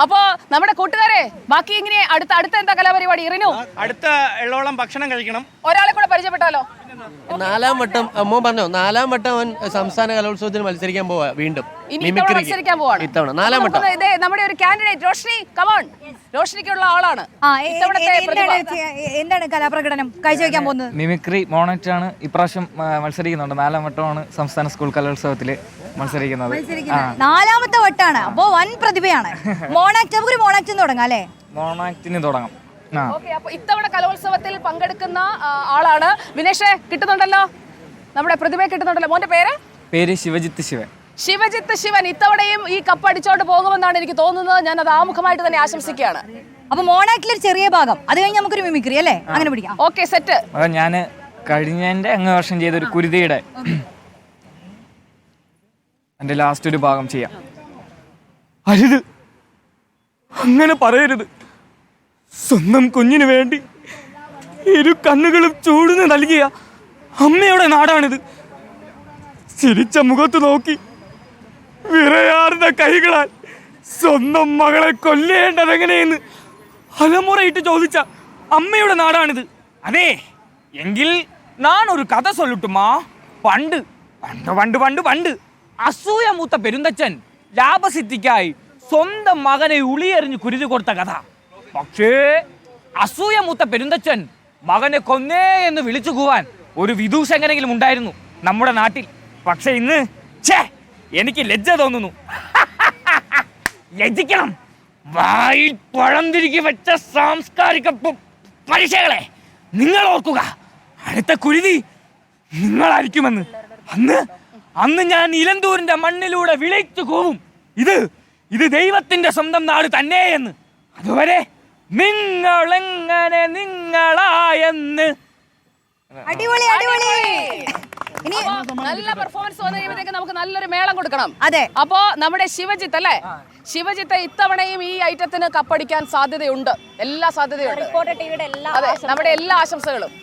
അപ്പോ നമ്മുടെ കൂട്ടുകാരെ ബാക്കി ഇങ്ങനെ അടുത്ത എന്താ കലാപരിപാടി റിനു? അടുത്ത എള്ളോളം ഭക്ഷണം കഴിക്കണം. ഒരാളെ കൂടെ പരിചയപ്പെട്ടാലോ? 4ാം വട്ടം അമ്മ പറഞ്ഞോ 4ാം വട്ടം അവൻ സംസ്ഥാന കലോത്സവത്തിന് മത്സരിക്കാൻ പോവാ വീണ്ടും മത്സരിക്കാൻ പോവാണ് ഇത്തവണ 4ാം വട്ടം. നമ്മുടെ ഒരു കാൻഡിഡേറ്റ് റോഷ്നി കമോൺ. റോഷ്നിക്കുള്ള ആളാണ്. എന്താണ് കലാപ്രകടനം കാഴ്ചവെക്കാൻ പോകുന്നത്? മിമിക്രി മോണക്റ്റ് ആണ് ഇപ്രാവശ്യം മത്സരിക്കുന്നുണ്ട്. 4ാം വട്ടമാണ് സംസ്ഥാന സ്കൂൾ കലോത്സവത്തില് മത്സരിക്കുന്നത്. 4ാമത്തെ വട്ടാണ്. അപ്പോ വൻ പ്രതിഭയാണ്. മോണാക്ട് നമുക്ക് മോണാക്ട് തുടങ്ങാം അല്ലേ? മോണക്റ്റിന് തുടങ്ങാം. അപ്പൊ ഇത്തവണ കലോത്സവത്തിൽ പങ്കെടുക്കുന്ന ആളാണ്. വിനേഷേ കിട്ടുന്നുണ്ടല്ലോ, നമ്മുടെ പ്രതിഭയെ കിട്ടുന്നുണ്ടല്ലോ. മോന്റെ പേര് ശിവജിത്ത് ശിവൻ. ശിവജിത്ത് ശിവൻ ഇത്തവണയും ഈ കപ്പ് അടിച്ചോണ്ട് പോകുമെന്നാണ് എനിക്ക് തോന്നുന്നത്. ഞാൻ അത് ആമുഖമായിട്ട് തന്നെ ആശംസിക്കുകയാണ്. അപ്പൊ മോണാക്റ്റിൽ ഒരു ചെറിയ ഭാഗം, അത് കഴിഞ്ഞ് നമുക്കൊരു മിമിക്രി അല്ലേ, അങ്ങനെ പിടിക്കാം. Okay set. ഞാൻ കഴിഞ്ഞതിന്റെ അങ്ങ് വർഷം ചെയ്ത ഒരു കുരുതിയുടെ എന്റെ ലാസ്റ്റ് ഒരു ഭാഗം ചെയ്യാം. അരുത്, അങ്ങനെ പറയരുത്. സ്വന്തം കുഞ്ഞിന് വേണ്ടി ഇരു കണ്ണുകളും ചൂടുന്ന് നൽകിയ അമ്മയുടെ നാടാണിത്. ചിരിച്ച മുഖത്ത് നോക്കി വിറയാർന്ന കൈകളാൽ സ്വന്തം മകളെ കൊല്ലേണ്ടതെങ്ങനെയെന്ന് അലമുറയിട്ട് ചോദിച്ച അമ്മയുടെ നാടാണിത്. അതെ എങ്കിൽ നാനൊരു കഥ സൊല്ലുട്ടുമാ. പണ്ട് പണ്ട് പണ്ട് പണ്ട് പണ്ട് അസൂയ മൂത്ത പെരുന്തച്ഛൻ ലാഭസിദ്ധിക്കായി സ്വന്തം മകനെ ഉളിയെറിഞ്ഞ് കുരുതി കൊടുത്ത കഥ. പക്ഷേ അസൂയ മൂത്ത പെരുന്തച്ഛൻ മകനെ കൊന്നേ എന്ന് വിളിച്ചു കൂവാൻ ഒരു വിദൂഷ എങ്ങനെങ്കിലും ഉണ്ടായിരുന്നു നമ്മുടെ നാട്ടിൽ. പക്ഷെ ഇന്ന് എനിക്ക് ലജ്ജ തോന്നുന്നു. ലജ്ജിക്കണം. വായിൽ പഴം തിരികെ വെച്ച സാംസ്കാരിക പരീക്ഷകളെ നിങ്ങൾ ഓർക്കുക. അടുത്ത കുരുതി നിങ്ങളായിരിക്കുമെന്ന്. അന്ന് ഞാൻ ഇലന്തൂരിന്റെ മണ്ണിലൂടെ വിളിച്ചു കൂവും, ഇത് ദൈവത്തിന്റെ സ്വന്തം നാട് തന്നെ എന്ന്. അതുവരെ നിങ്ങളെങ്ങനെ നിങ്ങളായെന്ന്. അടിപൊളി അടിപൊളി. ഇനി നല്ല പെർഫോമൻസ് വന്നു കഴിയുമ്പോഴത്തേക്ക് നമുക്ക് നല്ലൊരു മേളം കൊടുക്കണം. അതെ. അപ്പോ നമ്മുടെ ശിവജിത്ത് അല്ലേ, ശിവജിത്ത് ഇത്തവണയും ഈ ഐറ്റത്തിന് കപ്പടിക്കാൻ സാധ്യതയുണ്ട്. എല്ലാ സാധ്യതയുണ്ട്. അതെ, നമ്മുടെ എല്ലാ ആശംസകളും.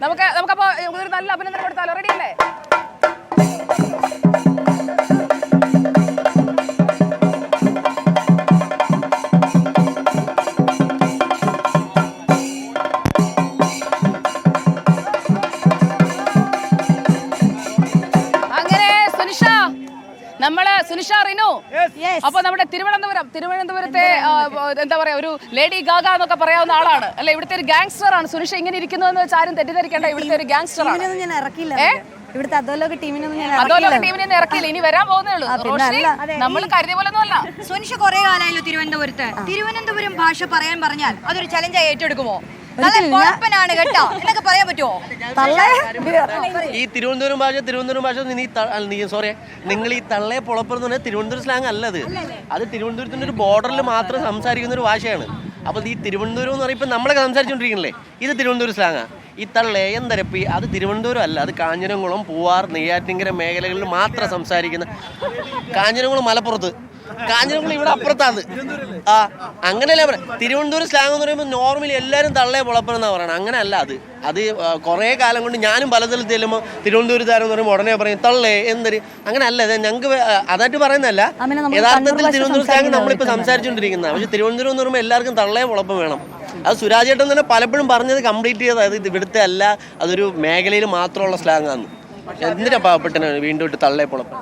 നമുക്കപ്പോ ഒരു നല്ല അഭിനന്ദനം കൊടുത്താലോ? റെഡി അല്ലേ? നമ്മള് സുനിഷ റിനു. അപ്പൊ നമ്മുടെ തിരുവനന്തപുരത്തെ എന്താ പറയാ, ഒരു ലേഡി ഗാഗ എന്നൊക്കെ പറയാവുന്ന ആളാണ് അല്ലെ. ഇവിടുത്തെ ഒരു ഗാങ്സ്റ്റർ ആണ് സുനിഷ. ഇങ്ങനെ ഇരിക്കുന്നു എന്ന് വെച്ചാൽ ആരും തെറ്റിദ്ധരിക്കേണ്ട. ഇവിടുത്തെ ഒരു ഗാങ്സ്റ്റർ ആണ്. ഇവിടുത്തെ അധോലോക ടീമിനൊന്നും ഇറക്കിയില്ല. ഇനി വരാൻ പോകുന്നേ ഉള്ളൂ. നമ്മൾ കരുതിയ പോലെ ഒന്നും അല്ല. സുനിഷ കുറെ കാലമായല്ലോ തിരുവനന്തപുരത്ത്. തിരുവനന്തപുരം ഭാഷ പറയാൻ പറഞ്ഞാൽ അതൊരു ചലഞ്ചായി ഏറ്റെടുക്കുമോ? ാണ് കേട്ടോ എന്നൊക്കെ പറയാൻ പറ്റുമോ? ഈ തിരുവനന്തപുരം ഭാഷ സോറി, നിങ്ങൾ ഈ തള്ളയെ പൊളപ്പെന്ന് പറഞ്ഞാൽ തിരുവനന്തപുരം സ്ലാങ് അല്ലത്. അത് തിരുവനന്തപുരത്തിന്റെ ഒരു ബോർഡറിൽ മാത്രം സംസാരിക്കുന്ന ഒരു ഭാഷയാണ്. അപ്പോൾ ഈ തിരുവനന്തപുരം എന്ന് പറയുമ്പോൾ നമ്മളൊക്കെ സംസാരിച്ചുകൊണ്ടിരിക്കണല്ലേ, ഇത് തിരുവനന്തപുരം സ്ലാങ്ങാ. ഈ തള്ളേ എന്തരപ്പി അത് തിരുവനന്തപുരം അല്ല, അത് കാഞ്ഞിരംകുളം, പൂവാർ, നെയ്യാറ്റിൻകര മേഖലകളിൽ മാത്രം സംസാരിക്കുന്ന. കാഞ്ഞിരംകുളം മലപ്പുറത്ത്, കാഞ്ഞിരംകുളം ഇവിടെ അപ്പുറത്താണ്. അങ്ങനെയല്ല പറയാം. തിരുവനന്തപുരം സ്ലാങ് എന്ന് പറയുമ്പോൾ നോർമലി എല്ലാവരും തള്ളയെ പൊളപ്പനെന്നാണ് പറയണം. അങ്ങനെ അല്ല. അത് കുറേ കാലം കൊണ്ട് ഞാനും പല സ്ഥലത്ത് ചെല്ലുമ്പോൾ തിരുവനന്തപുരത്താരം എന്ന് പറയുമ്പോൾ ഉടനെ പറയും തള്ളേ എന്തൊരു. അങ്ങനെ അല്ല, ഞങ്ങൾക്ക് അതായിട്ട് പറയുന്നതല്ല. യഥാർത്ഥത്തിൽ തിരുവനന്തപുരം സ്ലാങ് നമ്മളിപ്പോൾ സംസാരിച്ചുകൊണ്ടിരിക്കുന്നത്. പക്ഷേ തിരുവനന്തപുരം എന്ന് പറയുമ്പോൾ എല്ലാവർക്കും തള്ളയെ പൊളപ്പം വേണം. അത് സുരാജേട്ടൻ തന്നെ പലപ്പോഴും പറഞ്ഞത് കംപ്ലീറ്റ് ചെയ്തത് ഇത് ഇവിടുത്തെ അല്ല, അതൊരു മേഖലയിൽ മാത്രമുള്ള സ്ലാങ്ങാന്ന്. എന്തിനാ പാവപ്പെട്ടനാണ് വീണ്ടും തള്ളയെ പൊളപ്പം.